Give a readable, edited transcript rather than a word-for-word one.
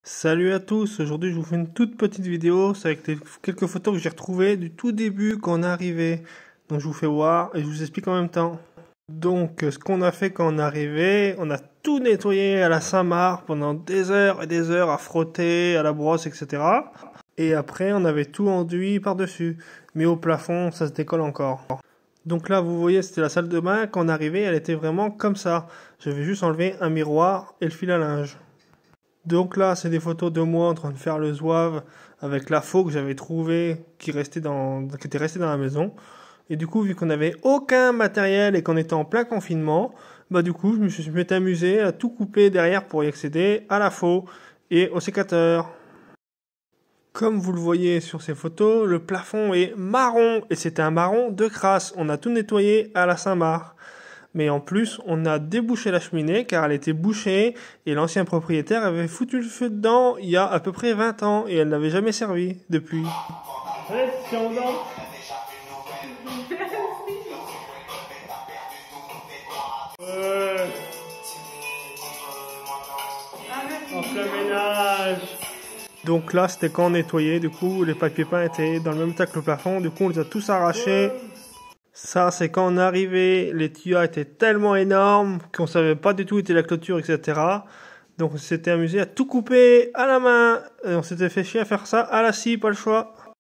Salut à tous, aujourd'hui je vous fais une toute petite vidéo, c'est avec quelques photos que j'ai retrouvées du tout début quand on est arrivé. Donc je vous fais voir et je vous explique en même temps. Donc ce qu'on a fait quand on est arrivé, on a tout nettoyé à la Saint-Marc pendant des heures et des heures à frotter, à la brosse, etc. Et après on avait tout enduit par-dessus, mais au plafond ça se décolle encore. Donc là vous voyez c'était la salle de bain, quand on est arrivé elle était vraiment comme ça. J'avais juste enlevé un miroir et le fil à linge. Donc là, c'est des photos de moi en train de faire le zouave avec la faux que j'avais trouvée qui était restée dans la maison. Et du coup, vu qu'on n'avait aucun matériel et qu'on était en plein confinement, bah du coup, je m'étais amusé à tout couper derrière pour y accéder à la faux et au sécateur. Comme vous le voyez sur ces photos, le plafond est marron et c'était un marron de crasse. On a tout nettoyé à la Saint-Marc. Mais en plus, on a débouché la cheminée car elle était bouchée et l'ancien propriétaire avait foutu le feu dedans il y a à peu près 20 ans et elle n'avait jamais servi depuis. Donc là, c'était quand on nettoyait, du coup, les papiers peints étaient dans le même état que le plafond, du coup, on les a tous arrachés. Ça, c'est quand on est arrivé, les tuyaux étaient tellement énormes qu'on savait pas du tout où était la clôture, etc. Donc on s'était amusé à tout couper à la main. Et on s'était fait chier à faire ça à la scie, pas le choix.